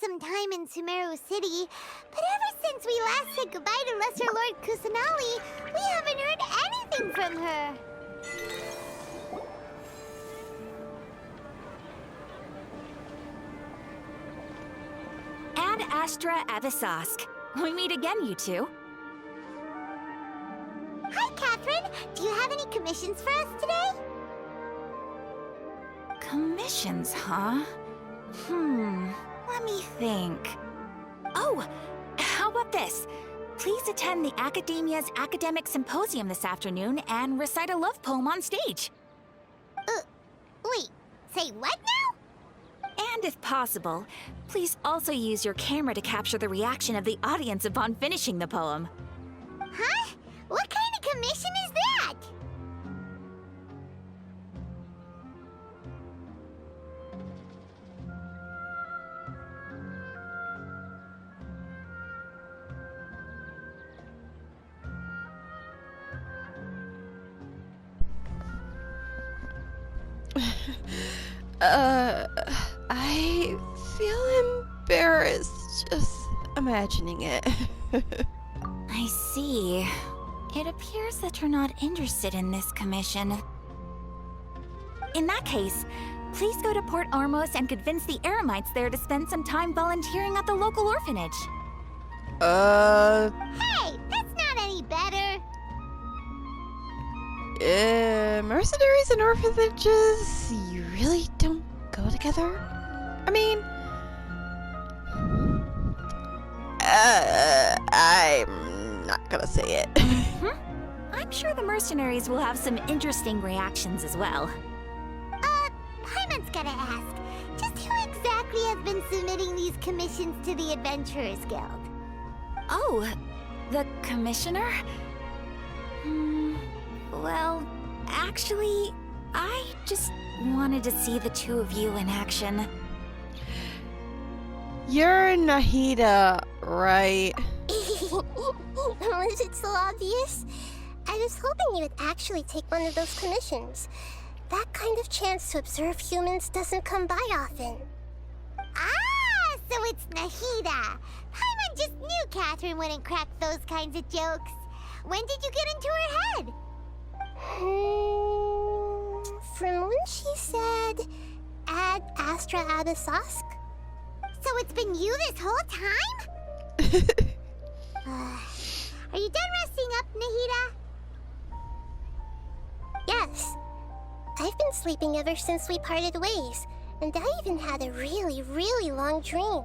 some time in Sumeru City, but ever since we last said goodbye to Lesser Lord Kusanali, we haven't heard anything from her. And Astra Avisask. We meet again, you two. Hi, Catherine. Do you have any commissions for us today? Commissions, huh? Let me think. Oh, how about this? Please attend the Academia's Academic Symposium this afternoon and recite a love poem on stage. Wait, say what now? And if possible, please also use your camera to capture the reaction of the audience upon finishing the poem. Huh? What kind of commission is that? I feel embarrassed just imagining it. I see. It appears that you're not interested in this commission. In that case, please go to Port Armos and convince the Eremites there to spend some time volunteering at the local orphanage. Hey, that's not any better. Mercenaries and orphanages, you really don't go together? I mean, I'm not gonna say it. I'm sure the mercenaries will have some interesting reactions as well. Paimon's gotta ask, just who exactly has been submitting these commissions to the Adventurers Guild? Oh, the commissioner? Well, actually, I just wanted to see the two of you in action. You're Nahida, right? Was it so obvious? I was hoping you would actually take one of those commissions. That kind of chance to observe humans doesn't come by often. Ah, so it's Nahida. Paimon just knew Catherine wouldn't crack those kinds of jokes. When did you get into her head? From when she said, "Ad Astra Abisask." So it's been you this whole time? Are you done resting up, Nahida? Yes. I've been sleeping ever since we parted ways, and I even had a really, really long dream.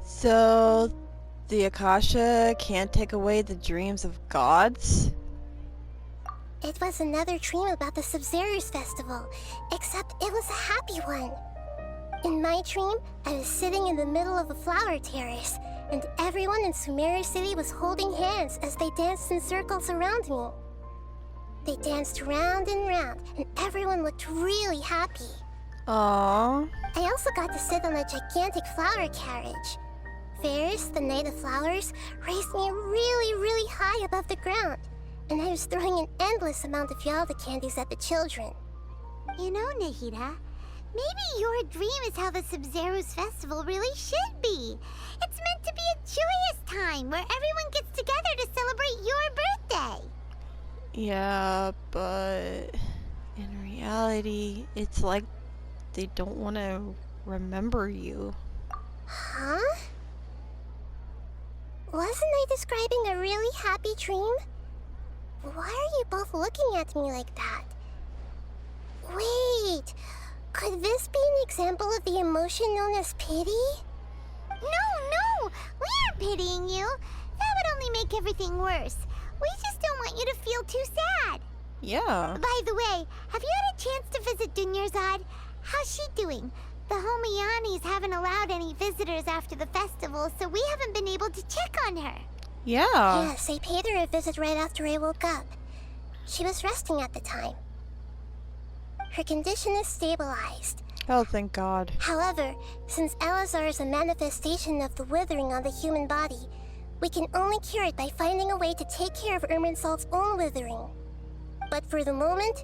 So, the Akasha can't take away the dreams of gods? It was another dream about the Sabzeruz festival, except it was a happy one. In my dream, I was sitting in the middle of a flower terrace, and everyone in Sumeru City was holding hands as they danced in circles around me. They danced round and round, and everyone looked really happy. Aww. I also got to sit on a gigantic flower carriage. Ferris, the Knight of Flowers, raised me really, really high above the ground, and I was throwing an endless amount of Yalda candies at the children. You know, Nahida, maybe your dream is how the Sabzeruz festival really should be. It's meant to be a joyous time where everyone gets together to celebrate your birthday. Yeah, but in reality, it's like they don't want to remember you. Huh? Wasn't I describing a really happy dream? Why are you both looking at me like that? Wait, could this be an example of the emotion known as pity? No, we aren't pitying you. That would only make everything worse. We just don't want you to feel too sad. Yeah. By the way, have you had a chance to visit Dunyarzad? How's she doing? The Homianis haven't allowed any visitors after the festival, so we haven't been able to check on her. Yeah. Yes, I paid her a visit right after I woke up. She was resting at the time. Her condition is stabilized. Oh, thank God. However, since Elazar is a manifestation of the withering on the human body, we can only cure it by finding a way to take care of Irminsul's own withering. But for the moment,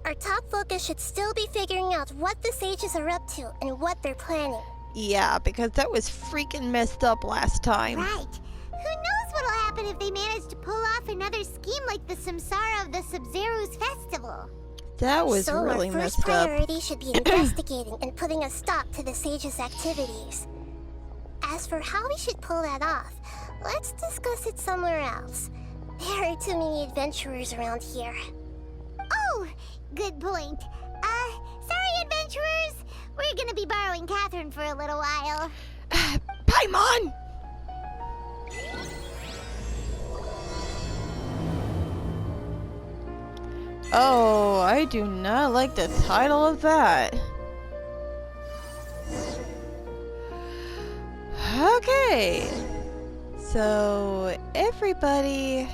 our top focus should still be figuring out what the sages are up to and what they're planning. Yeah, because that was freaking messed up last time. Right. Who knows what'll happen if they manage to pull off another scheme like the Samsara of the Sub-Zero's festival. That was So really our first messed up. priority should be investigating and putting a stop to the sage's activities. As for how we should pull that off, let's discuss it somewhere else. There are too many adventurers around here. Oh, good point. Sorry, adventurers. We're gonna be borrowing Catherine for a little while. Paimon! Oh, I do not like the title of that. Okay. So, everybody,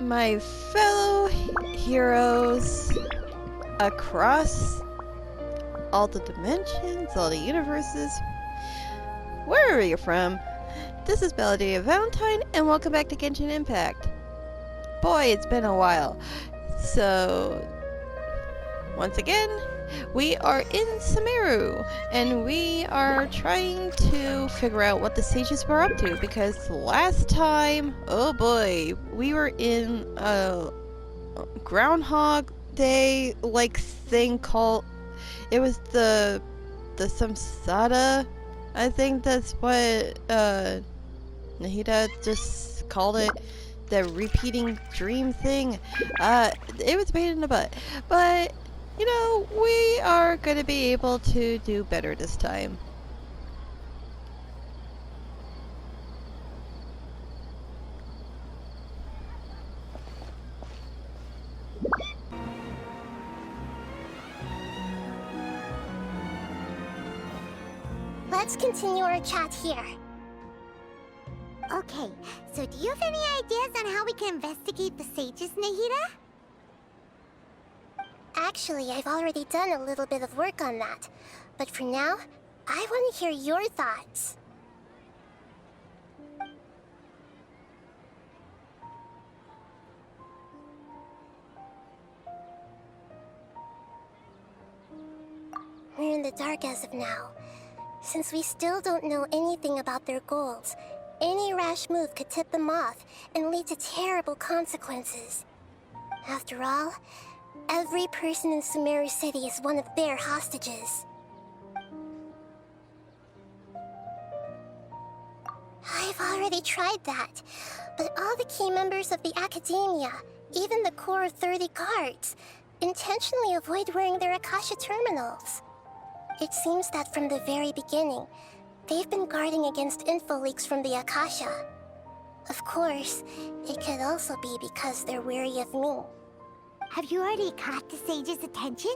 my fellow heroes across all the dimensions, all the universes, wherever you're from, this is Belladia Valentine, and welcome back to Genshin Impact. Boy, it's been a while. So, once again, we are in Sumeru, and we are trying to figure out what the sages were up to, because last time, oh boy, we were in a Groundhog Day like thing called, it was the Samsara, I think that's what Nahida just called it, the repeating dream thing. It was a pain in the butt, but you know, we are gonna be able to do better this time. Let's continue our chat here. Okay, so do you have any ideas on how we can investigate the sages, Nahida? Actually, I've already done a little bit of work on that. But for now, I want to hear your thoughts. We're in the dark as of now. Since we still don't know anything about their goals, any rash move could tip them off and lead to terrible consequences. After all, every person in Sumeru City is one of their hostages. I've already tried that, but all the key members of the Academia, even the core of 30 guards, intentionally avoid wearing their Akasha terminals. It seems that from the very beginning, they've been guarding against info leaks from the Akasha. Of course, it could also be because they're wary of me. Have you already caught the sage's attention?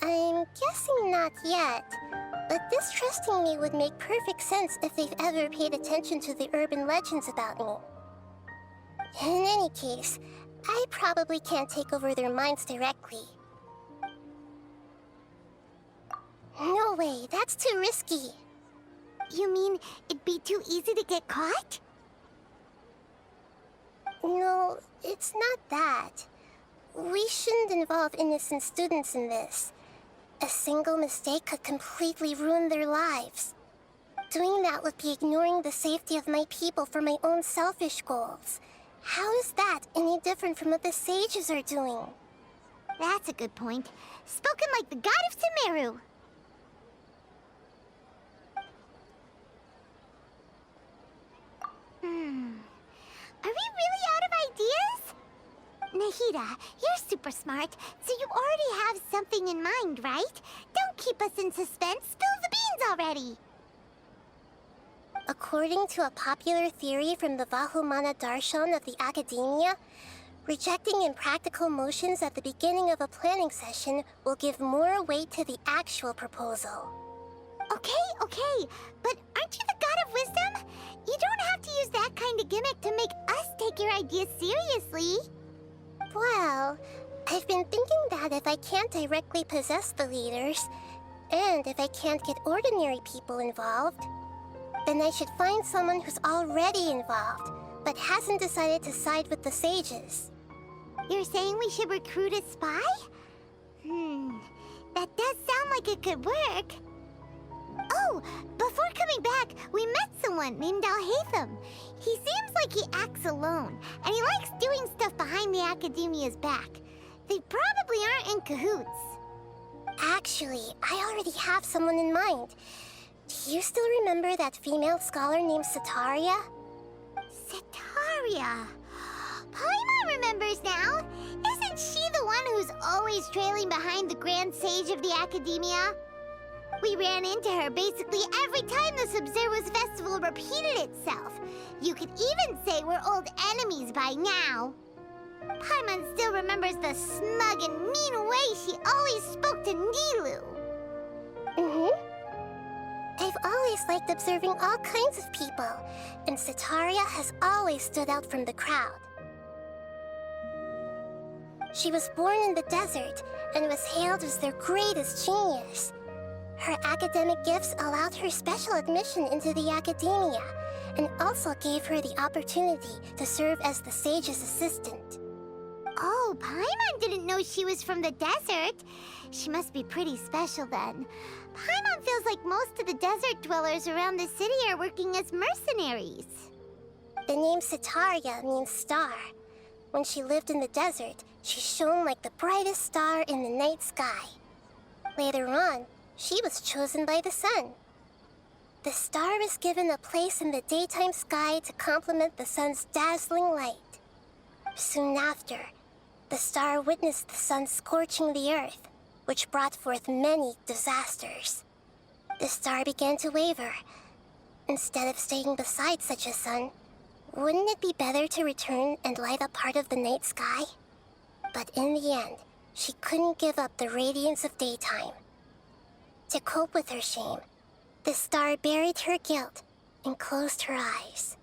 I'm guessing not yet, but distrusting me would make perfect sense if they've ever paid attention to the urban legends about me. In any case, I probably can't take over their minds directly. No way, that's too risky. You mean it'd be too easy to get caught? No, it's not that. We shouldn't involve innocent students in this. A single mistake could completely ruin their lives. Doing that would be ignoring the safety of my people for my own selfish goals. How is that any different from what the sages are doing? That's a good point. Spoken like the god of Sumeru. Are we really out of ideas? Nahida, you're super smart, so you already have something in mind, right? Don't keep us in suspense. Spill the beans already. According to a popular theory from the Vahumana Darshan of the Academia, rejecting impractical motions at the beginning of a planning session will give more weight to the actual proposal. Okay, but aren't you the god of wisdom? You don't have to use that kind of gimmick to make us take your ideas seriously. Well, I've been thinking that if I can't directly possess the leaders, and if I can't get ordinary people involved, then I should find someone who's already involved, but hasn't decided to side with the sages. You're saying we should recruit a spy? That does sound like it could work. Oh, before coming back, we met someone named Alhaitham. He seems like he acts alone, and he likes doing stuff behind the Academia's back. They probably aren't in cahoots. Actually, I already have someone in mind. Do you still remember that female scholar named Setaria? Setaria. Paimon remembers now. Isn't she the one who's always trailing behind the Grand Sage of the Academia? We ran into her basically every time the Sub-Zero's festival repeated itself. You could even say we're old enemies by now. Paimon still remembers the smug and mean way she always spoke to Nilou. I've always liked observing all kinds of people, and Setaria has always stood out from the crowd. She was born in the desert and was hailed as their greatest genius. Her academic gifts allowed her special admission into the Academia, and also gave her the opportunity to serve as the sage's assistant. Oh, Paimon didn't know she was from the desert. She must be pretty special then. Paimon feels like most of the desert dwellers around the city are working as mercenaries. The name Setaria means star. When she lived in the desert, she shone like the brightest star in the night sky. Later on, she was chosen by the sun. The star was given a place in the daytime sky to complement the sun's dazzling light. Soon after, the star witnessed the sun scorching the earth, which brought forth many disasters. The star began to waver. Instead of staying beside such a sun, wouldn't it be better to return and light up part of the night sky? But in the end, she couldn't give up the radiance of daytime. To cope with her shame, the star buried her guilt and closed her eyes.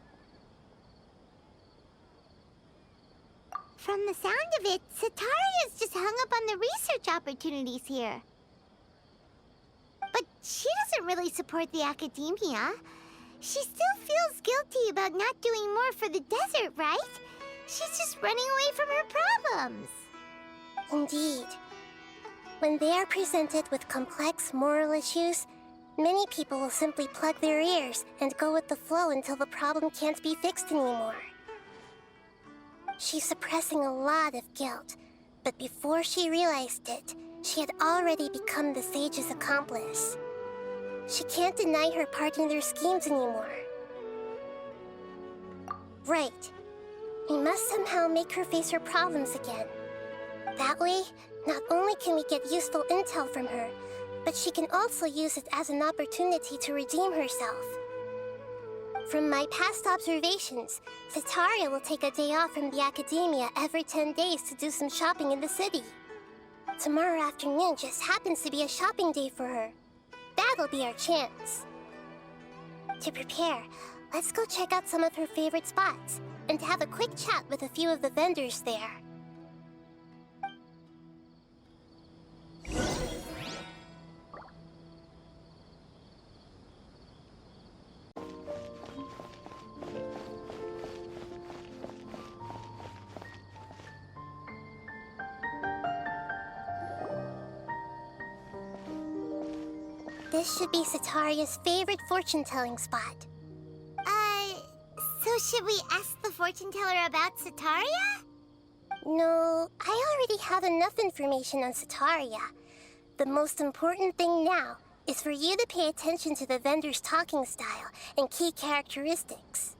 From the sound of it, Setaria's just hung up on the research opportunities here. But she doesn't really support the Academia. She still feels guilty about not doing more for the desert, right? She's just running away from her problems. Indeed. When they are presented with complex moral issues, many people will simply plug their ears and go with the flow until the problem can't be fixed anymore. She's suppressing a lot of guilt, but before she realized it, she had already become the sage's accomplice. She can't deny her part in their schemes anymore. Right. We must somehow make her face her problems again. That way, not only can we get useful intel from her, but she can also use it as an opportunity to redeem herself. From my past observations, Setaria will take a day off from the Academia every 10 days to do some shopping in the city. Tomorrow afternoon just happens to be a shopping day for her. That'll be our chance. To prepare, let's go check out some of her favorite spots and have a quick chat with a few of the vendors there. This should be Setaria's favorite fortune-telling spot. So should we ask the fortune teller about Setaria? No, I already have enough information on Setaria. The most important thing now is for you to pay attention to the vendor's talking style and key characteristics.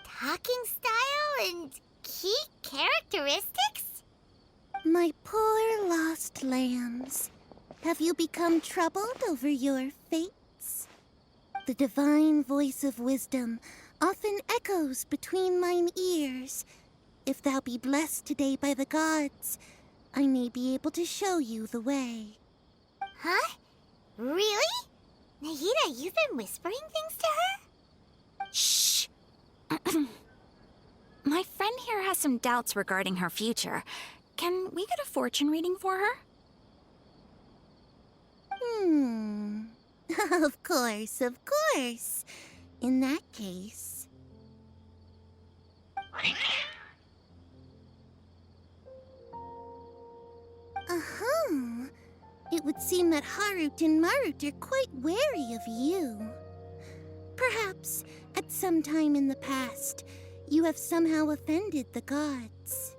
Talking style and key characteristics? My poor lost lambs, have you become troubled over your fates? The divine voice of wisdom often echoes between mine ears. If thou be blessed today by the gods, I may be able to show you the way. Huh? Really? Nahida, you've been whispering things to her? Shh! My friend here has some doubts regarding her future. Can we get a fortune reading for her? Of course, of course. In that case... It would seem that Harut and Marut are quite wary of you. Perhaps, at some time in the past, you have somehow offended the gods.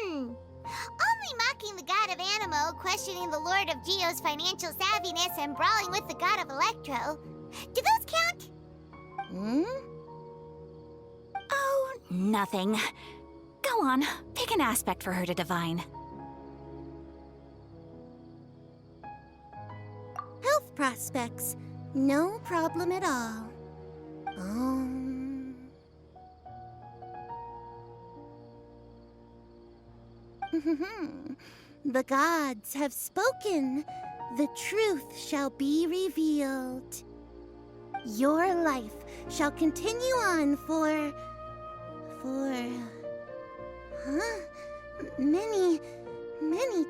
Only mocking the god of Animo, questioning the Lord of Geo's financial savviness, and brawling with the god of Electro. Do those count? Oh, nothing. Go on, pick an aspect for her to divine. Health prospects. No problem at all. The gods have spoken. The truth shall be revealed. Your life shall continue on for... many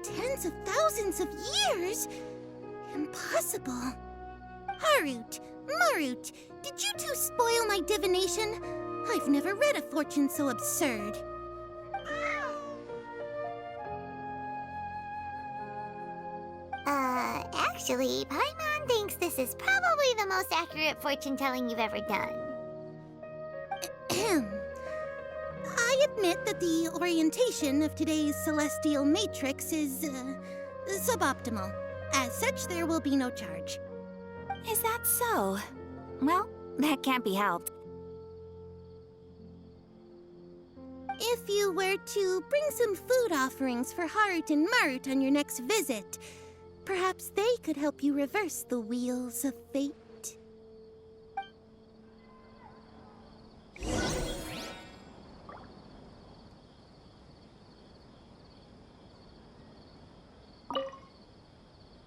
tens of thousands of years? Impossible. Harut, Marut, did you two spoil my divination? I've never read a fortune so absurd. Actually, Paimon thinks this is probably the most accurate fortune-telling you've ever done. I admit that the orientation of today's celestial matrix is, suboptimal. As such, there will be no charge. Is that so? Well, that can't be helped. If you were to bring some food offerings for Harut and Marut on your next visit, perhaps they could help you reverse the wheels of fate.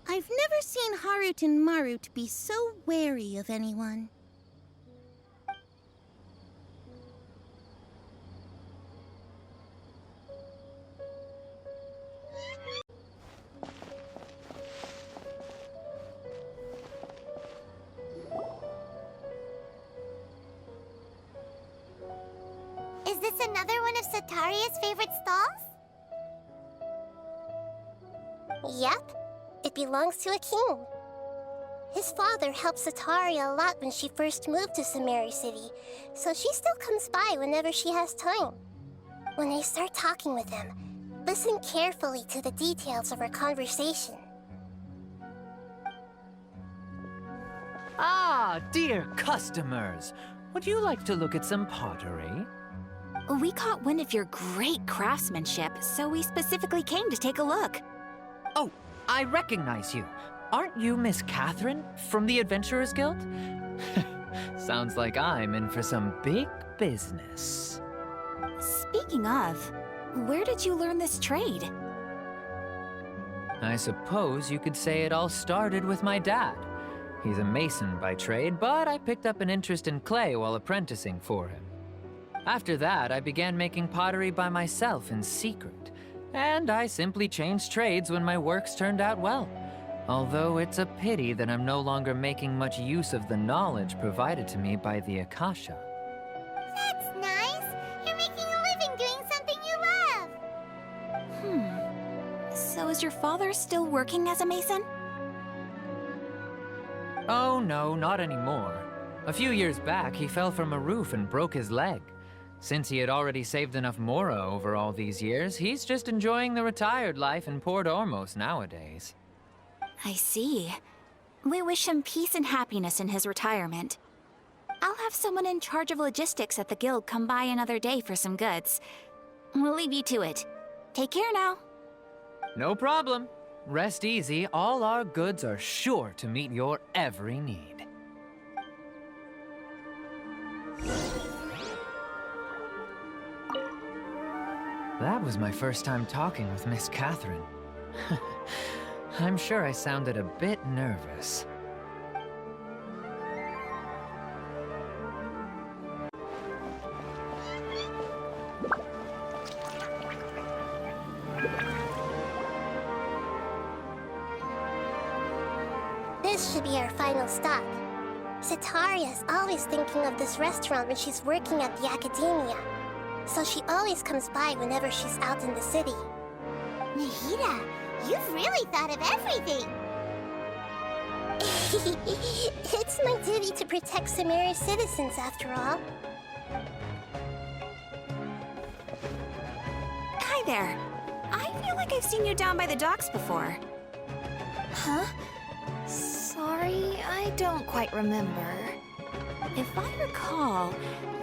I've never seen Harut and Marut be so wary of anyone. Is this another one of Sataria's favorite stalls? Yep. It belongs to a king. His father helped Sataria a lot when she first moved to Samari City, so she still comes by whenever she has time. When I start talking with him, listen carefully to the details of our conversation. Ah, dear customers! Would you like to look at some pottery? We caught wind of your great craftsmanship, so we specifically came to take a look. Oh, I recognize you. Aren't you Miss Catherine from the Adventurers Guild? Sounds like I'm in for some big business. Speaking of, where did you learn this trade? I suppose you could say it all started with my dad. He's a mason by trade, but I picked up an interest in clay while apprenticing for him. After that, I began making pottery by myself in secret, and I simply changed trades when my works turned out well. Although it's a pity that I'm no longer making much use of the knowledge provided to me by the Akasha. That's nice. You're making a living doing something you love. So is your father still working as a mason? Oh no, not anymore. A few years back, he fell from a roof and broke his leg. Since he had already saved enough Mora over all these years, he's just enjoying the retired life in Port Ormos nowadays. I see. We wish him peace and happiness in his retirement. I'll have someone in charge of logistics at the guild come by another day for some goods. We'll leave you to it. Take care now. No problem. Rest easy, all our goods are sure to meet your every need. That was my first time talking with Miss Catherine. I'm sure I sounded a bit nervous. This should be our final stop. Sataria's always thinking of this restaurant when she's working at the academia, so she always comes by whenever she's out in the city. Nahida, You've really thought of everything. It's my duty to protect Sumerio's citizens, after all. Hi there. I feel like I've seen you down by the docks before. Huh? Sorry, I don't quite remember. If I recall,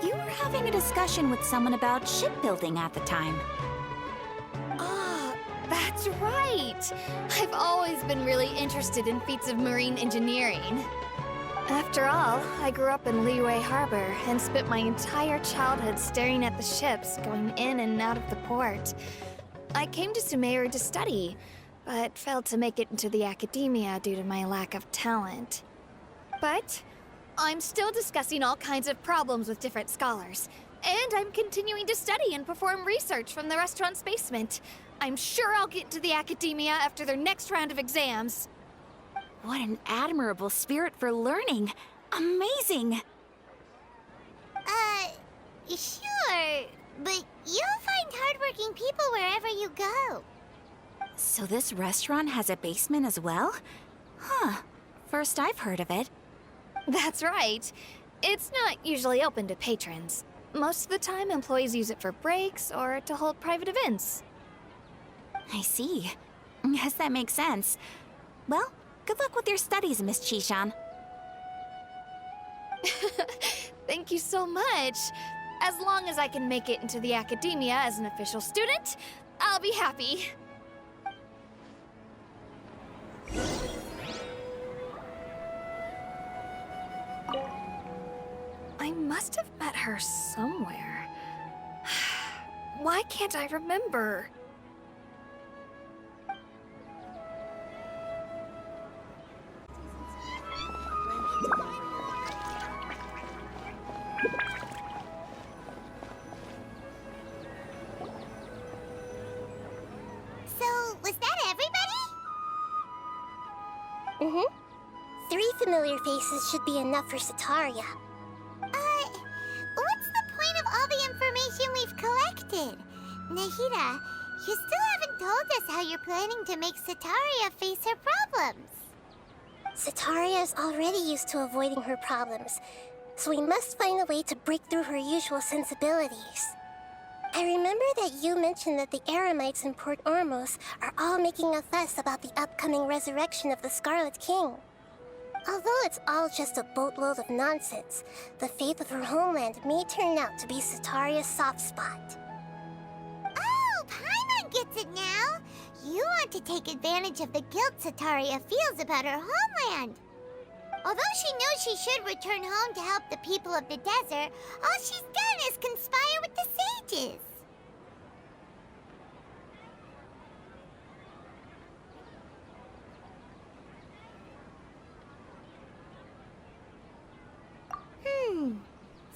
you were having a discussion with someone about shipbuilding at the time. Ah, that's right! I've always been really interested in feats of marine engineering. After all, I grew up in Liyue Harbor and spent my entire childhood staring at the ships going in and out of the port. I came to Sumeru to study, but failed to make it into the academia due to my lack of talent. But I'm still discussing all kinds of problems with different scholars, and I'm continuing to study and perform research from the restaurant's basement. I'm sure I'll get to the academia after their next round of exams. What an admirable spirit for learning. Amazing. Sure, but you'll find hardworking people wherever you go. So this restaurant has a basement as well? Huh. First I've heard of it. That's right. It's not usually open to patrons. Most of the time, employees use it for breaks or to hold private events. I see. Guess that makes sense. Well, good luck with your studies, Miss Chishan. Thank you so much. As long as I can make it into the academia as an official student, I'll be happy. I must have met her somewhere. Why can't I remember? So, was that everybody? Mm-hmm. 3 familiar faces should be enough for Sataria. What's the point of all the information we've collected? Nahida, you still haven't told us how you're planning to make Sataria face her problems. Sataria is already used to avoiding her problems, so we must find a way to break through her usual sensibilities. I remember that you mentioned that the Eremites in Port Ormos are all making a fuss about the upcoming resurrection of the Scarlet King. Although it's all just a boatload of nonsense, the faith of her homeland may turn out to be Sataria's soft spot. Oh, Paimon gets it now! You want to take advantage of the guilt Sataria feels about her homeland. Although she knows she should return home to help the people of the desert, all she's done is conspire with the sages.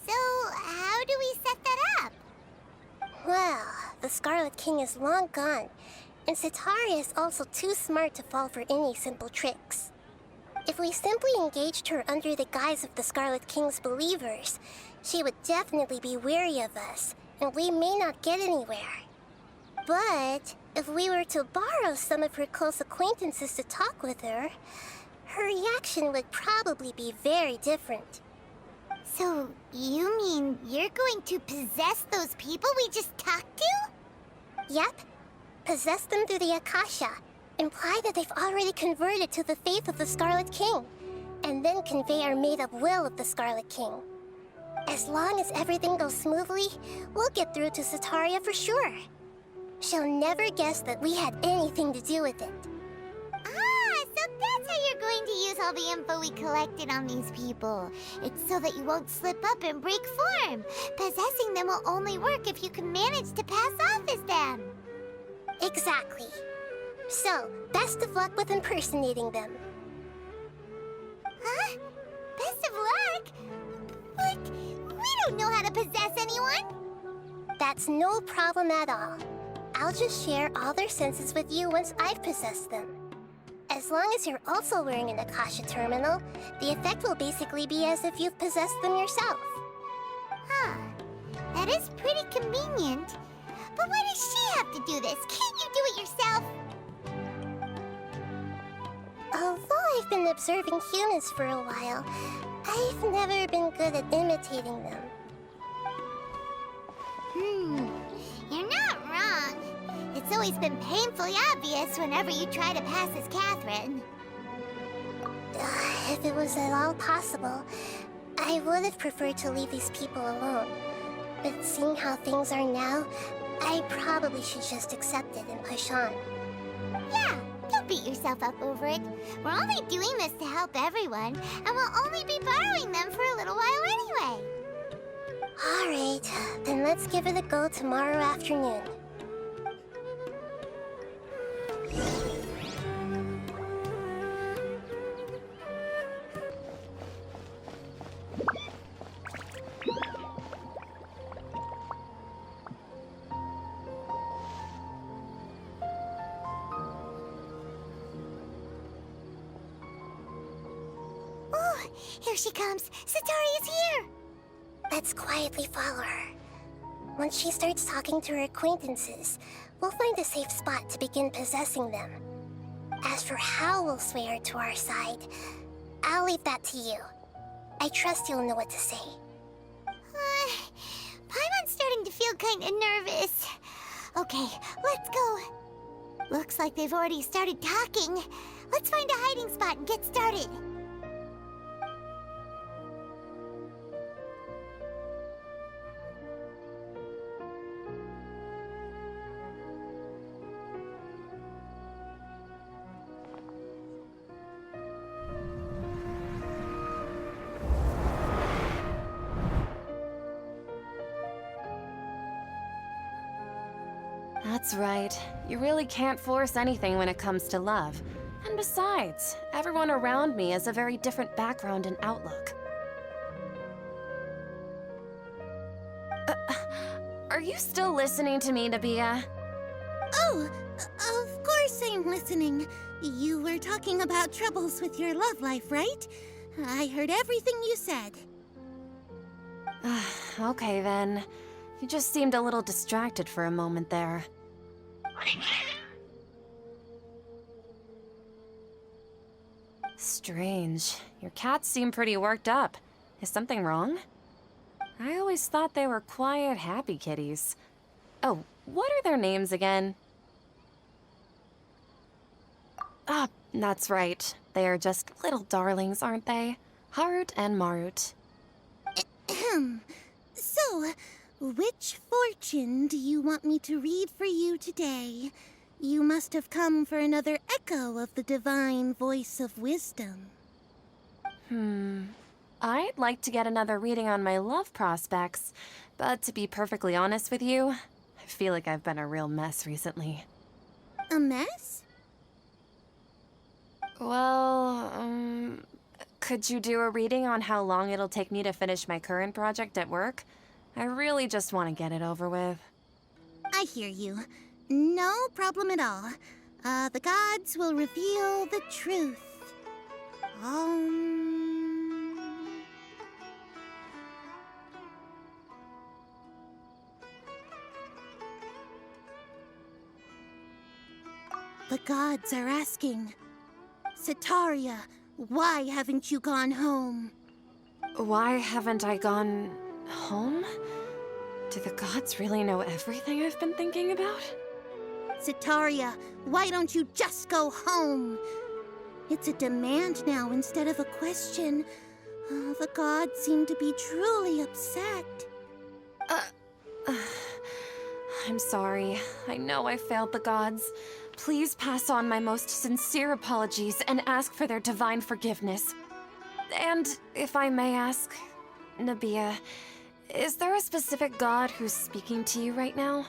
So, how do we set that up? Well, the Scarlet King is long gone, and Sataria is also too smart to fall for any simple tricks. If we simply engaged her under the guise of the Scarlet King's believers, she would definitely be wary of us, and we may not get anywhere. But if we were to borrow some of her close acquaintances to talk with her, her reaction would probably be very different. So, you mean you're going to possess those people we just talked to? Yep. Possess them through the Akasha. Imply that they've already converted to the faith of the Scarlet King. And then convey our made-up will of the Scarlet King. As long as everything goes smoothly, we'll get through to Sataria for sure. She'll never guess that we had anything to do with it. Ah, so that's how you're going to use all the info we collected on these people. It's so that you won't slip up and break form. Possessing them will only work if you can manage to pass off as them. Exactly. So, best of luck with impersonating them. Huh? Best of luck? But we don't know how to possess anyone. That's no problem at all. I'll just share all their senses with you once I've possessed them. As long as you're also wearing an Akasha terminal, the effect will basically be as if you've possessed them yourself. Huh. That is pretty convenient. But why does she have to do this? Can't you do it yourself? Although I've been observing humans for a while, I've never been good at imitating them. You're not wrong. It's always been painfully obvious whenever you try to pass as Catherine. If it was at all possible, I would have preferred to leave these people alone. But seeing how things are now, I probably should just accept it and push on. Yeah, don't beat yourself up over it. We're only doing this to help everyone, and we'll only be borrowing them for a little while anyway. Alright, then let's give it a go tomorrow afternoon. Ooh, here she comes. Satori is here. Let's quietly follow her. Once she starts talking to her acquaintances, we'll find a safe spot to begin possessing them. As for how we'll sway her to our side, I'll leave that to you. I trust you'll know what to say. Paimon's starting to feel kind of nervous. Okay, let's go. Looks like they've already started talking. Let's find a hiding spot and get started. That's right. You really can't force anything when it comes to love. And besides, everyone around me has a very different background and outlook. Are you still listening to me, Nabia? Oh, of course I'm listening. You were talking about troubles with your love life, right? I heard everything you said. Okay then. You just seemed a little distracted for a moment there. Strange. Your cats seem pretty worked up. Is something wrong? I always thought they were quiet, happy kitties. Oh, what are their names again? Ah, that's right. They are just little darlings, aren't they? Harut and Marut. Ahem. So, which fortune do you want me to read for you today? You must have come for another echo of the divine voice of wisdom. I'd like to get another reading on my love prospects, but to be perfectly honest with you, I feel like I've been a real mess recently. A mess? Well, could you do a reading on how long it'll take me to finish my current project at work? I really just want to get it over with. I hear you. No problem at all. The gods will reveal the truth. The gods are asking, Setaria, why haven't you gone home? Why haven't I gone home? Do the gods really know everything I've been thinking about? Setaria, why don't you just go home? It's a demand now instead of a question. The gods seem to be truly upset. I'm sorry. I know I failed the gods. Please pass on my most sincere apologies and ask for their divine forgiveness. And if I may ask, Nabia, is there a specific god who's speaking to you right now?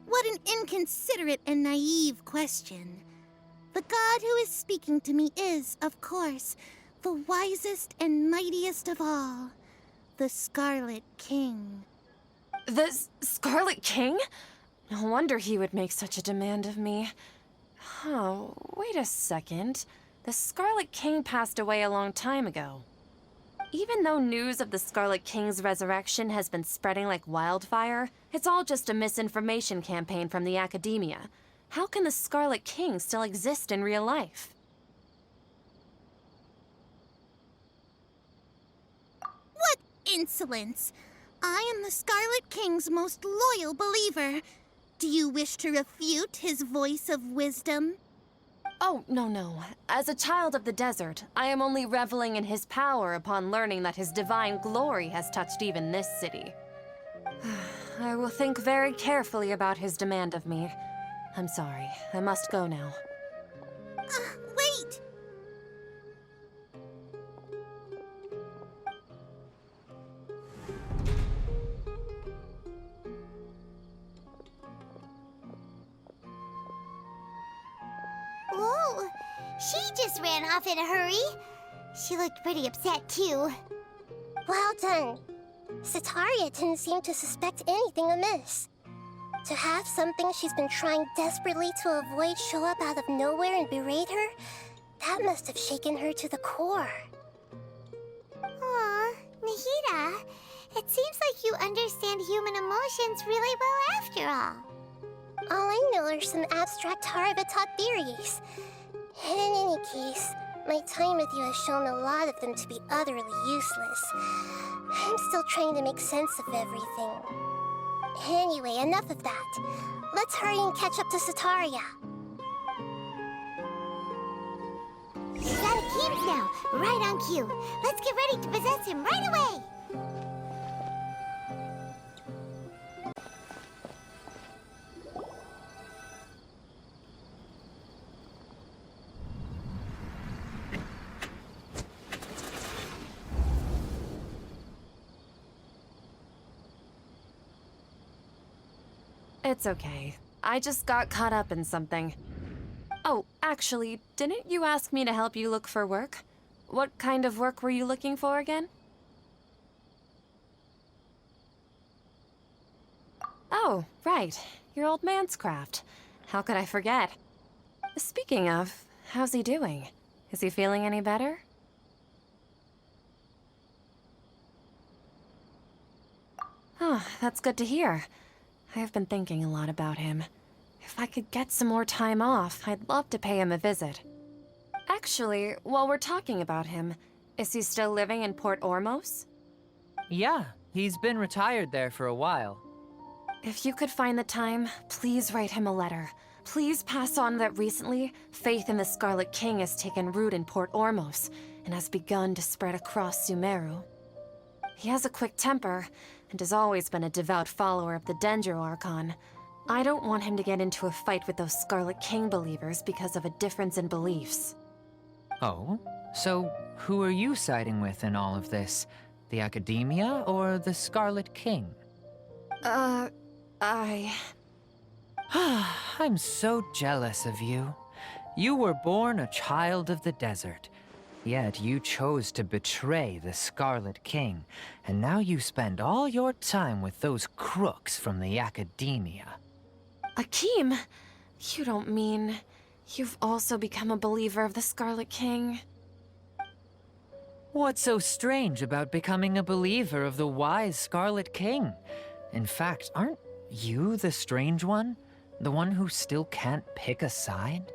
What an inconsiderate and naive question. The god who is speaking to me is, of course, the wisest and mightiest of all, the Scarlet King. The Scarlet King? No wonder he would make such a demand of me. Oh, wait a second. The Scarlet King passed away a long time ago. Even though news of the Scarlet King's resurrection has been spreading like wildfire, it's all just a misinformation campaign from the academia. How can the Scarlet King still exist in real life? What insolence! I am the Scarlet King's most loyal believer. Do you wish to refute his voice of wisdom? Oh, no. As a child of the desert, I am only reveling in his power upon learning that his divine glory has touched even this city. I will think very carefully about his demand of me. I'm sorry. I must go now. Wait! Whoa! She just ran off in a hurry. She looked pretty upset, too. Well done. Sataria didn't seem to suspect anything amiss. To have something she's been trying desperately to avoid show up out of nowhere and berate her, that must have shaken her to the core. Aw, Nahida, it seems like you understand human emotions really well after all. All I know are some abstract Harava-taught theories. And in any case, my time with you has shown a lot of them to be utterly useless. I'm still trying to make sense of everything. Anyway, enough of that. Let's hurry and catch up to Sataria. He's out of games now, right on cue. Let's get ready to possess him right away. It's okay. I just got caught up in something. Oh, actually, didn't you ask me to help you look for work? What kind of work were you looking for again? Oh, right. Your old man's craft. How could I forget? Speaking of, how's he doing? Is he feeling any better? Oh, that's good to hear. I have been thinking a lot about him. If I could get some more time off, I'd love to pay him a visit. Actually, while we're talking about him, is he still living in Port Ormos? Yeah, he's been retired there for a while. If you could find the time, please write him a letter. Please pass on that recently, faith in the Scarlet King has taken root in Port Ormos and has begun to spread across Sumeru. He has a quick temper and has always been a devout follower of the Dendro Archon. I don't want him to get into a fight with those Scarlet King believers because of a difference in beliefs. Oh? So, who are you siding with in all of this? The Academia or the Scarlet King? I'm so jealous of you. You were born a child of the desert. Yet you chose to betray the Scarlet King, and now you spend all your time with those crooks from the Academia. Akeem, you don't mean you've also become a believer of the Scarlet King? What's so strange about becoming a believer of the wise Scarlet King? In fact, aren't you the strange one? The one who still can't pick a side?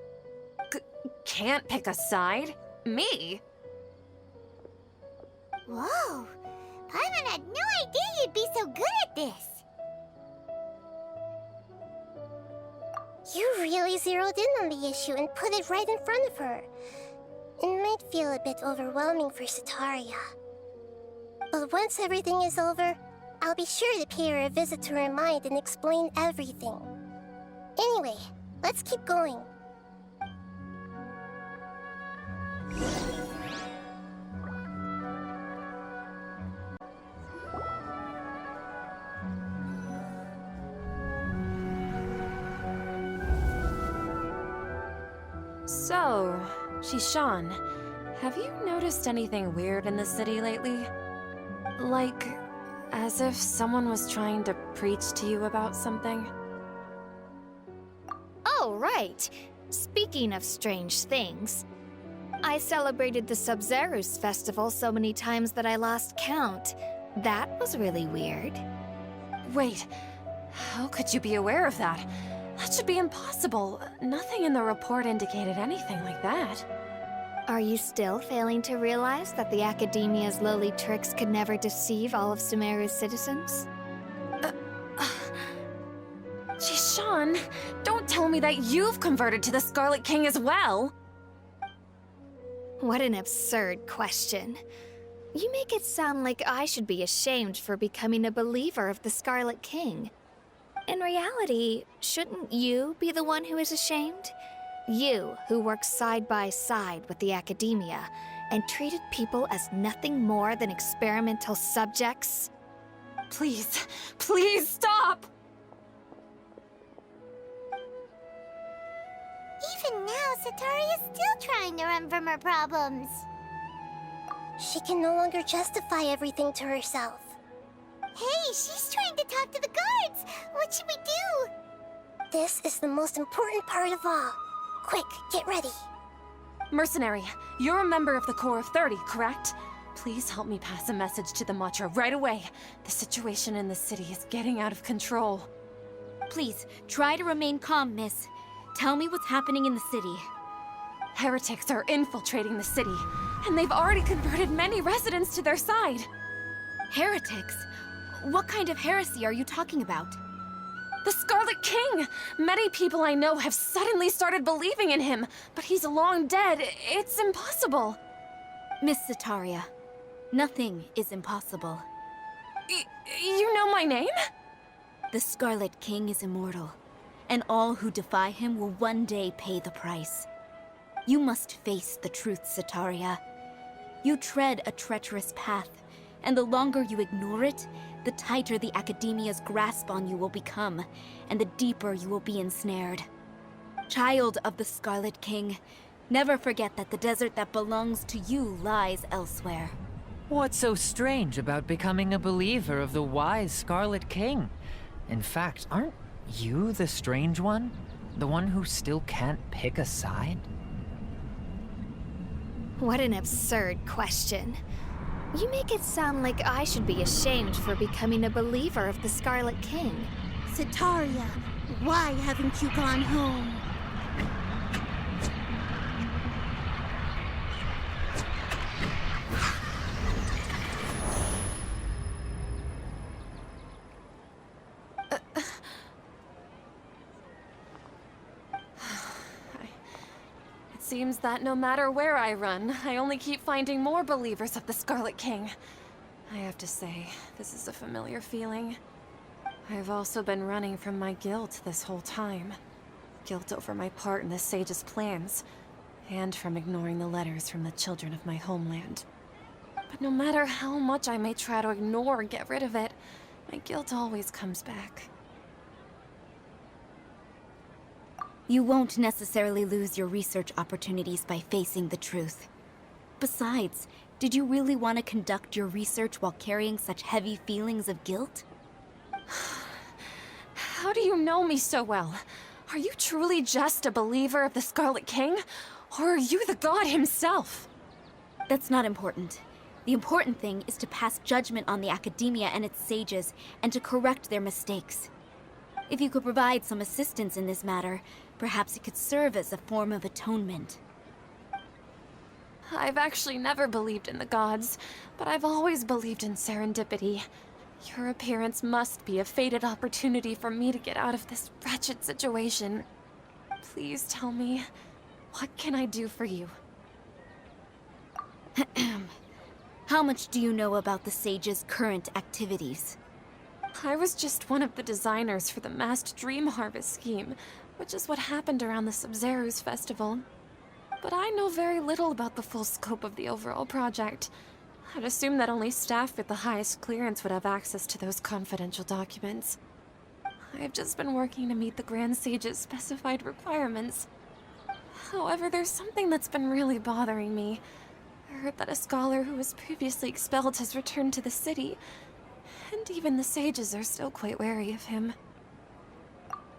Can't pick a side? Me? Whoa! Paimon had no idea you'd be so good at this. You really zeroed in on the issue and put it right in front of her. It might feel a bit overwhelming for Sataria. But once everything is over, I'll be sure to pay her a visit to her mind and explain everything. Anyway, let's keep going. So, Shishan, have you noticed anything weird in the city lately? Like, as if someone was trying to preach to you about something? Oh, right. Speaking of strange things. I celebrated the Sub-Zerus festival so many times that I lost count. That was really weird. Wait, how could you be aware of that? That should be impossible. Nothing in the report indicated anything like that. Are you still failing to realize that the Academia's lowly tricks could never deceive all of Sumeru's citizens? Jishan, don't tell me that you've converted to the Scarlet King as well! What an absurd question. You make it sound like I should be ashamed for becoming a believer of the Scarlet King. In reality, shouldn't you be the one who is ashamed? You, who worked side by side with the Academia and treated people as nothing more than experimental subjects? Please, please stop! Even now, Satori is still trying to run from her problems. She can no longer justify everything to herself. Hey, she's trying to talk to the guards! What should we do? This is the most important part of all. Quick, get ready. Mercenary, you're a member of the Corps of 30, correct? Please help me pass a message to the Matra right away. The situation in the city is getting out of control. Please, try to remain calm, miss. Tell me what's happening in the city. Heretics are infiltrating the city, and they've already converted many residents to their side. Heretics? What kind of heresy are you talking about? The Scarlet King! Many people I know have suddenly started believing in him, but he's long dead. It's impossible. Miss Sataria, nothing is impossible. You know my name? The Scarlet King is immortal, and all who defy him will one day pay the price. You must face the truth, Sataria. You tread a treacherous path, and the longer you ignore it, the tighter the Academia's grasp on you will become, and the deeper you will be ensnared. Child of the Scarlet King, never forget that the desert that belongs to you lies elsewhere. What's so strange about becoming a believer of the wise Scarlet King? In fact, aren't you the strange one? The one who still can't pick a side? What an absurd question. You make it sound like I should be ashamed for becoming a believer of the Scarlet King. Sataria, why haven't you gone home? It seems that no matter where I run, I only keep finding more believers of the Scarlet King. I have to say, this is a familiar feeling. I've also been running from my guilt this whole time. Guilt over my part in the Sage's plans, and from ignoring the letters from the children of my homeland. But no matter how much I may try to ignore or get rid of it, my guilt always comes back. You won't necessarily lose your research opportunities by facing the truth. Besides, did you really want to conduct your research while carrying such heavy feelings of guilt? How do you know me so well? Are you truly just a believer of the Scarlet King? Or are you the god himself? That's not important. The important thing is to pass judgment on the Academia and its sages, and to correct their mistakes. If you could provide some assistance in this matter, perhaps it could serve as a form of atonement. I've actually never believed in the gods, but I've always believed in serendipity. Your appearance must be a fated opportunity for me to get out of this wretched situation. Please tell me, what can I do for you? How much do you know about the sage's current activities? I was just one of the designers for the massed dream harvest scheme, which is what happened around the Sub-Zerus festival. But I know very little about the full scope of the overall project. I'd assume that only staff with the highest clearance would have access to those confidential documents. I've just been working to meet the Grand Sage's specified requirements. However, there's something that's been really bothering me. I heard that a scholar who was previously expelled has returned to the city, and even the sages are still quite wary of him.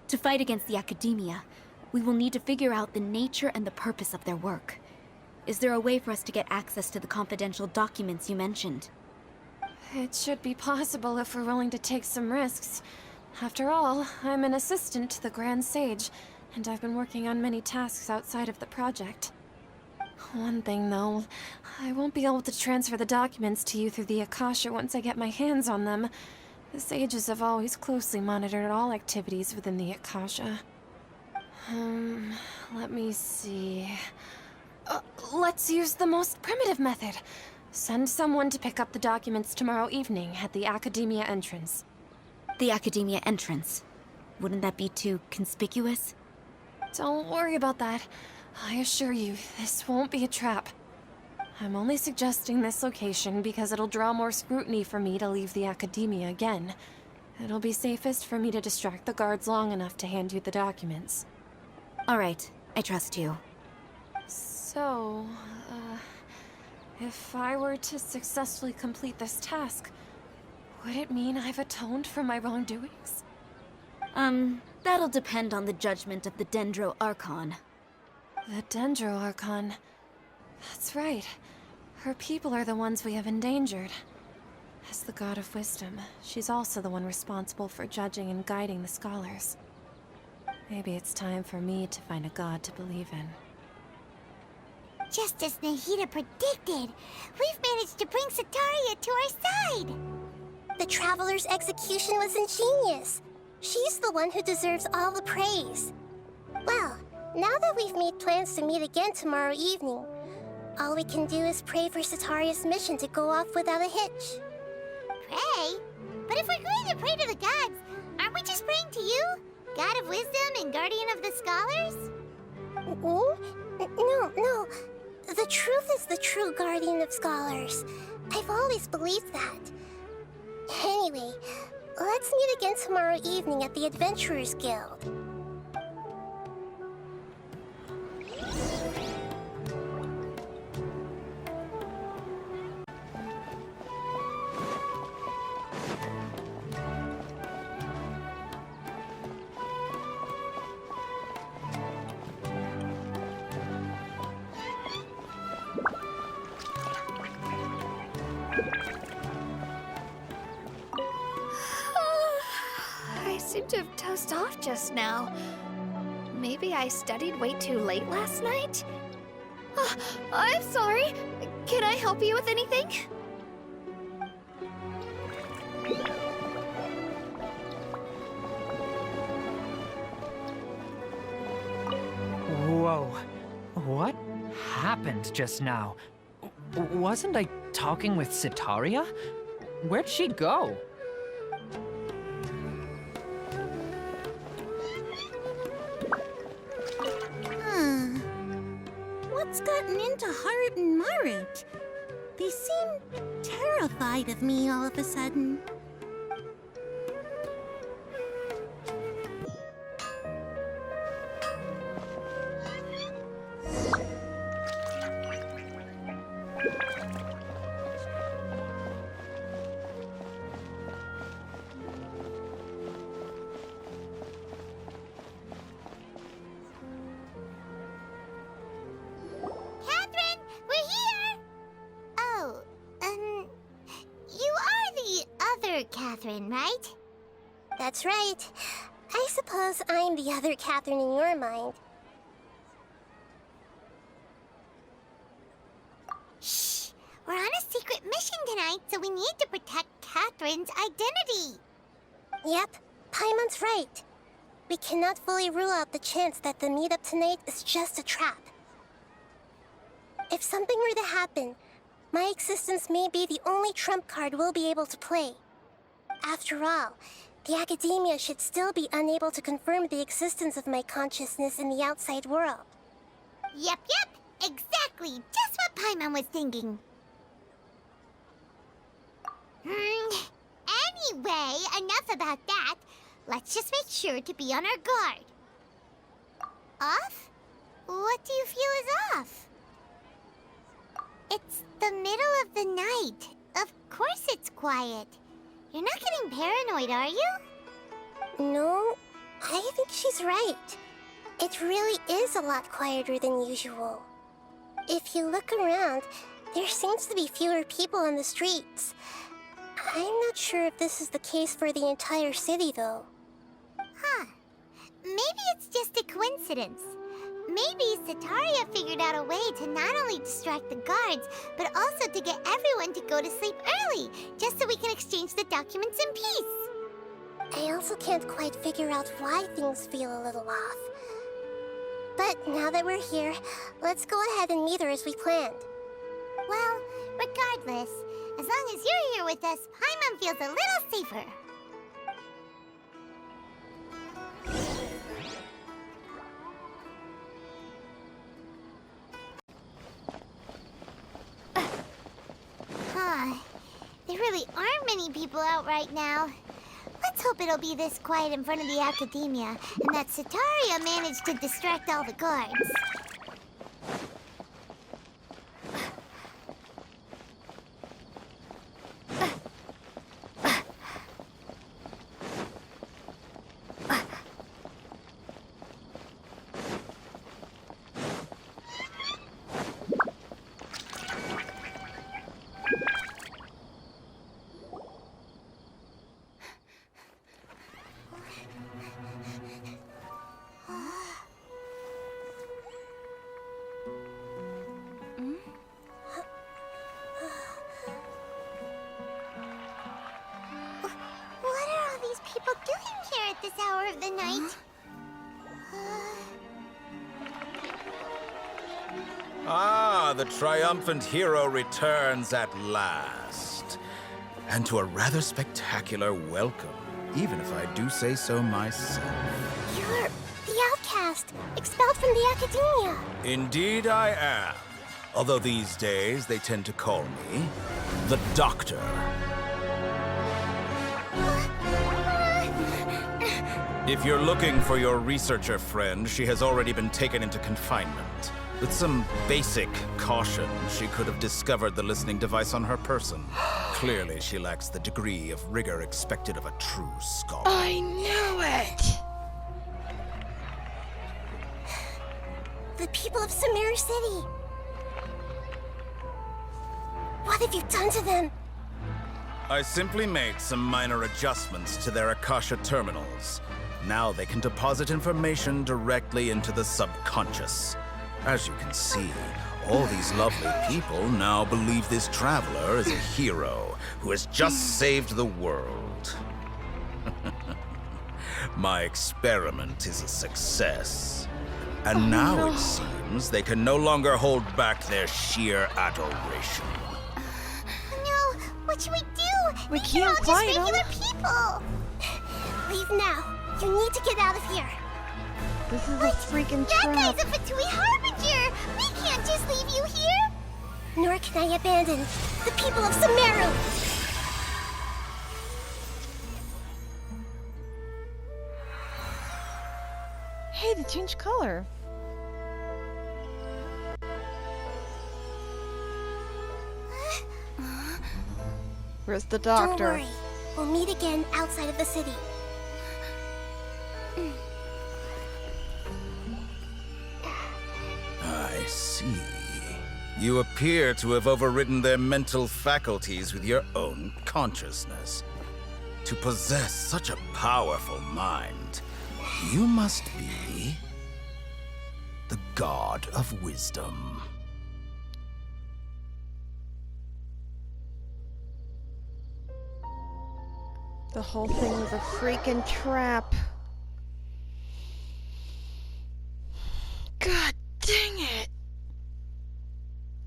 To fight against the Academia, we will need to figure out the nature and the purpose of their work. Is there a way for us to get access to the confidential documents you mentioned? It should be possible if we're willing to take some risks. After all, I'm an assistant to the Grand Sage, and I've been working on many tasks outside of the project. One thing, though, I won't be able to transfer the documents to you through the Akasha once I get my hands on them. The sages have always closely monitored all activities within the Akasha. Let me see... let's use the most primitive method. Send someone to pick up the documents tomorrow evening at the Academia entrance. The Academia entrance. Wouldn't that be too conspicuous? Don't worry about that. I assure you, this won't be a trap. I'm only suggesting this location because it'll draw more scrutiny for me to leave the Academia again. It'll be safest for me to distract the guards long enough to hand you the documents. All right, I trust you. So, if I were to successfully complete this task, would it mean I've atoned for my wrongdoings? That'll depend on the judgment of the Dendro Archon. The Dendro Archon. That's right. Her people are the ones we have endangered. As the God of Wisdom, she's also the one responsible for judging and guiding the scholars. Maybe it's time for me to find a god to believe in. Just as Nahida predicted, we've managed to bring Setaria to our side. The Traveler's execution was ingenious. She's the one who deserves all the praise. Well, now that we've made plans to meet again tomorrow evening, all we can do is pray for Setaria's mission to go off without a hitch. Pray? But if we're going to pray to the gods, aren't we just praying to you? God of Wisdom and Guardian of the Scholars? No. The truth is the true Guardian of Scholars. I've always believed that. Anyway, let's meet again tomorrow evening at the Adventurers Guild. I seem to have dozed off just now. Maybe I studied way too late last night? I'm sorry. Can I help you with anything? Whoa. What happened just now? Wasn't I talking with Setaria? Where'd she go? What's gotten into Haru and Marut? They seem terrified of me all of a sudden. Catherine, we're here! Oh, you are the other Catherine, right? That's right. I suppose I'm the other Catherine in your mind. Shh! We're on a secret mission tonight, so we need to protect Catherine's identity. Yep, Paimon's right. We cannot fully rule out the chance that the meetup tonight is just a trap. If something were to happen, my existence may be the only trump card we'll be able to play. After all, the Academia should still be unable to confirm the existence of my consciousness in the outside world. Yep, exactly. Just what Paimon was thinking. Anyway, enough about that. Let's just make sure to be on our guard. Off? What do you feel is off? It's the middle of the night. Of course it's quiet. You're not getting paranoid, are you? No, I think she's right. It really is a lot quieter than usual. if you look around, there seems to be fewer people on the streets. I'm not sure if this is the case for the entire city, though. Huh. Maybe it's just a coincidence. Maybe Setaria figured out a way to not only distract the guards, but also to get everyone to go to sleep early, just so we can exchange the documents in peace. I also can't quite figure out why things feel a little off. But now that we're here, let's go ahead and meet her as we planned. Well, regardless, as long as you're here with us, Paimon feels a little safer. There really aren't many people out right now. Let's hope it'll be this quiet in front of the Academia, and that Setaria managed to distract all the guards. What are all these people doing here at this hour of the night? Ah, the triumphant hero returns at last. And to a rather spectacular welcome, even if I do say so myself. You're the outcast, expelled from the Academia. Indeed I am. Although these days they tend to call me the Doctor. If you're looking for your researcher friend, she has already been taken into confinement. With some basic caution, she could have discovered the listening device on her person. Clearly, she lacks the degree of rigor expected of a true scholar. I knew it! The people of Sumeru City. What have you done to them? I simply made some minor adjustments to their Akasha terminals. Now they can deposit information directly into the subconscious. As you can see, all these lovely people now believe this traveler is a hero who has just saved the world. My experiment is a success. And now it seems they can no longer hold back their sheer adoration. No, what should we do? We These are can't all fight just 'em. regular people. Leave now. You need to get out of here. This is a freaking That trap. guy's a Fatui Harbinger. We can't just leave you here. Nor can I abandon the people of Sumeru. Hey, they changed color. Where's the doctor? Don't worry. We'll meet again outside of the city. I see. You appear to have overridden their mental faculties with your own consciousness. To possess such a powerful mind, you must be the god of wisdom. The whole thing was a freaking trap. God dang it!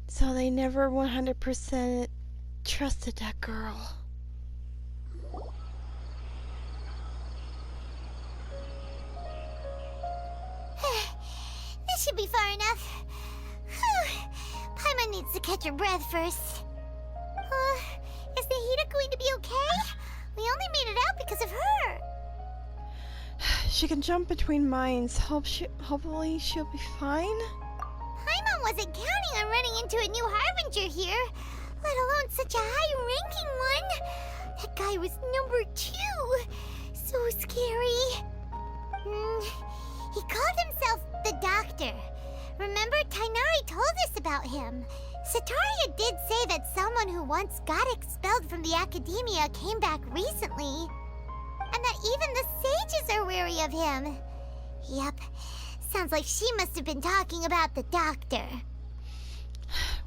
So they never 100% trusted that girl. This should be far enough. Whew. Paimon needs to catch her breath first. Is Nahida going to be okay? We only made it out because of her. She can jump between minds. Hopefully she'll be fine. Paimon wasn't counting on running into a new Harbinger here, let alone such a high-ranking one. That guy was number 2. So scary. He called himself the Doctor. Remember, Tainari told us about him. Sataria did say that someone who once got expelled from the academia came back recently. And that even the sages are wary of him. Yep, sounds like she must have been talking about the doctor.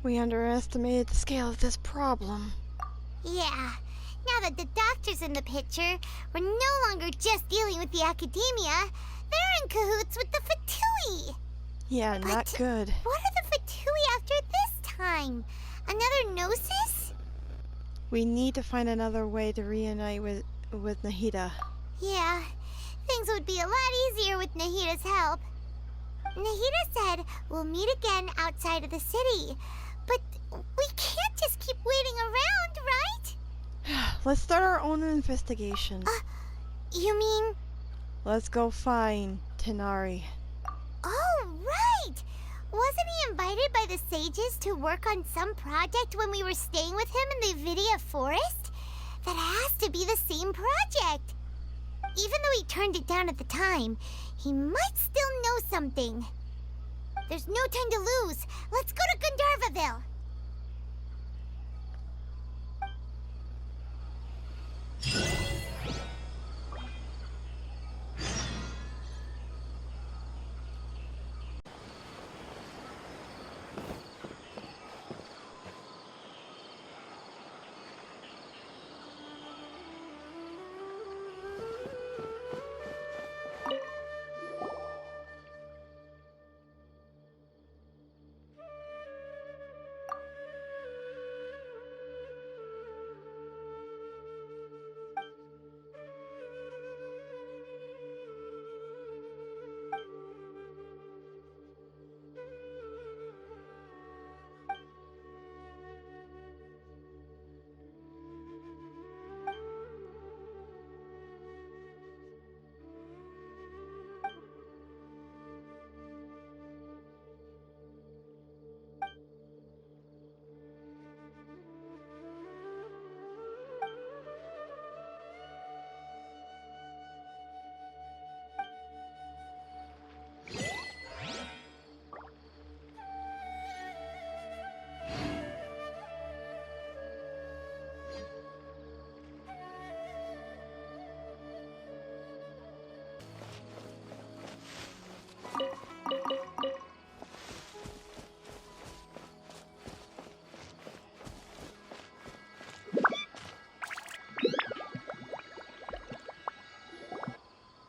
We underestimated the scale of this problem. Yeah, now that the doctor's in the picture, we're no longer just dealing with the academia. They're in cahoots with the Fatui. Yeah, But not good. What are the Fatui after this time? Another Gnosis? We need to find another way to reunite with Nahida. Yeah, things would be a lot easier with Nahida's help. Nahida said we'll meet again outside of the city. But we can't just keep waiting around, right? Let's start our own investigation. You mean... Let's go find Tenari. Oh, right! Wasn't he invited by the sages to work on some project when we were staying with him in the Vidia Forest? That has to be the same project. Even though he turned it down at the time, he might still know something. There's no time to lose. Let's go to Gandharvaville.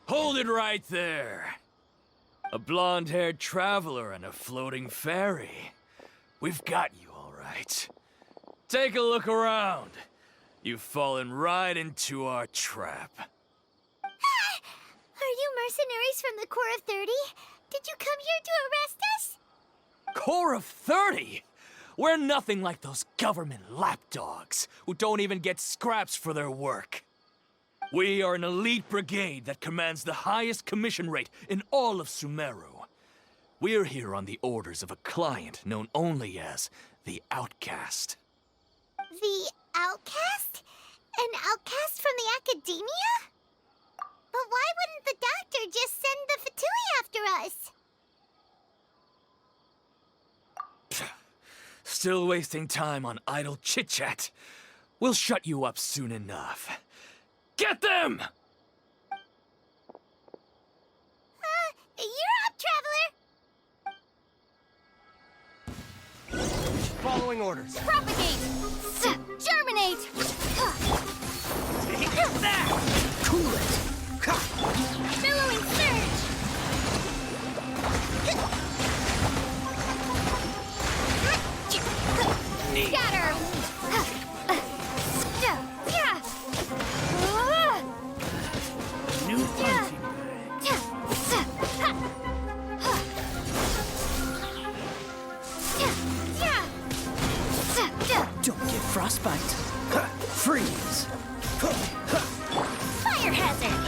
Hold it right there. A blonde-haired traveler and a floating fairy. We've got you all right. Take a look around. You've fallen right into our trap. Are you mercenaries from the Corps of 30? Did you come here to arrest us? Corps of 30? We're nothing like those government lapdogs who don't even get scraps for their work. We are an elite brigade that commands the highest commission rate in all of Sumeru. We're here on the orders of a client known only as the Outcast. The Outcast? An outcast from the academia? But why wouldn't the doctor just send the Fatui after us? Still wasting time on idle chit-chat. We'll shut you up soon enough. Get them! You're up, traveler! Following orders. Propagate! Germinate! Take that! Cool it. Billowing surge! Scatter! New punching Don't get frostbite. Freeze. Fire hazard!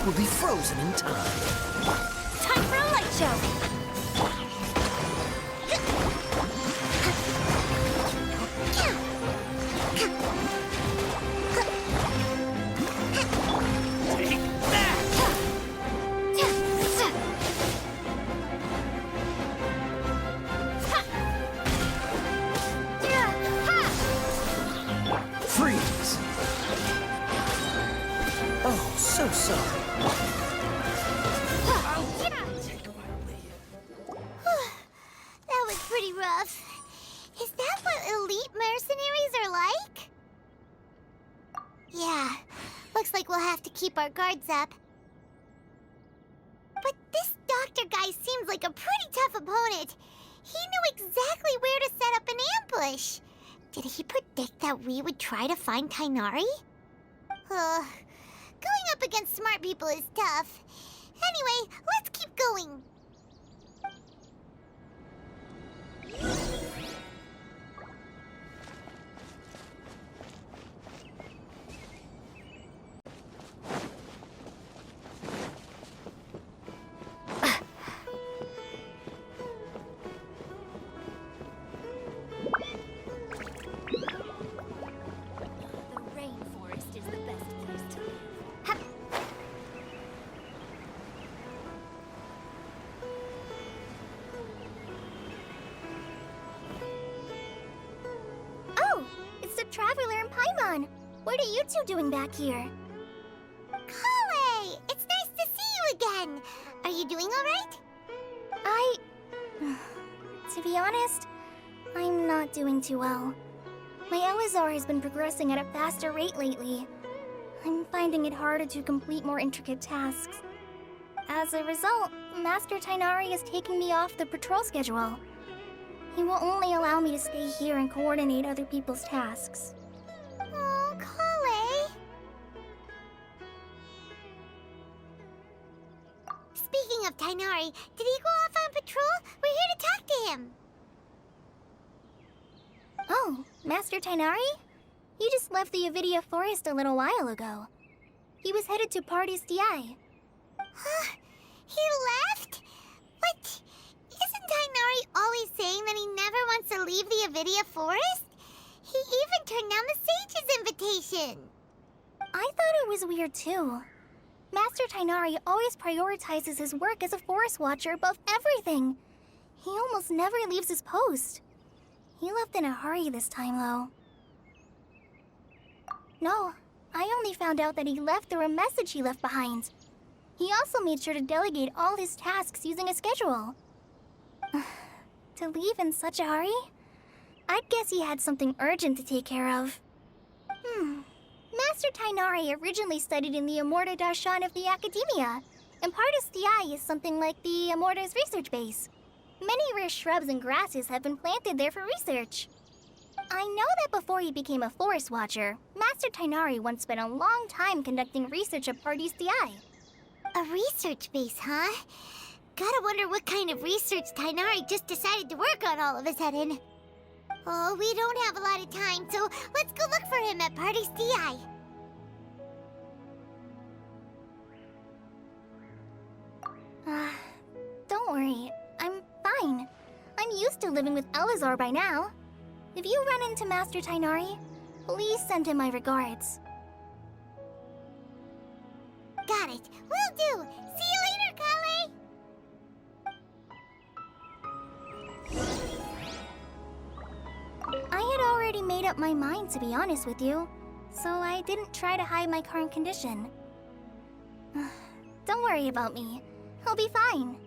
will be frozen in time. Time for a light show! Take that! Freeze! Oh, so sorry. That was pretty rough. Is that what elite mercenaries are like? Yeah, looks like we'll have to keep our guards up. But this doctor guy seems like a pretty tough opponent. He knew exactly where to set up an ambush. Did he predict that we would try to find Tighnari? Going up against smart people is tough. Anyway, let's keep going. The rainforest is the best place to live. Oh, it's the Traveler and Paimon. What are you two doing back here? Kale! It's nice to see you again. Are you doing all right? To be honest, I'm not doing too well. My Elazar has been progressing at a faster rate lately. I'm finding it harder to complete more intricate tasks. As a result, Master Tighnari is taking me off the patrol schedule. He will only allow me to stay here and coordinate other people's tasks. Oh, Kale. Speaking of Tighnari, did he go off on patrol? We're here to talk to him. Oh, Master Tighnari? He just left the Avidia Forest a little while ago. He was headed to Party's DI. Huh? He left? But isn't Tighnari always saying that he never wants to leave the Avidia Forest? He even turned down the Sage's invitation. I thought it was weird too. Master Tighnari always prioritizes his work as a forest watcher above everything. He almost never leaves his post. He left in a hurry this time, though. No, I only found out that he left through a message he left behind. He also made sure to delegate all his tasks using a schedule. To leave in such a hurry? I'd guess he had something urgent to take care of. Master Tighnari originally studied in the Amorta Darshan of the Academia, and Partis DI is something like the Amorta's research base. Many rare shrubs and grasses have been planted there for research. I know that before he became a forest watcher, Master Tighnari once spent a long time conducting research at Partis DI. A research base, huh? Gotta wonder what kind of research Tighnari just decided to work on all of a sudden. Oh, we don't have a lot of time, so let's go look for him at Party's DI. Don't worry. I'm fine. I'm used to living with Elazar by now. If you run into Master Tighnari, please send him my regards. Got it. Will do. See you later, Kale. I had already made up my mind, to be honest with you, so I didn't try to hide my current condition. Don't worry about me. I'll be fine.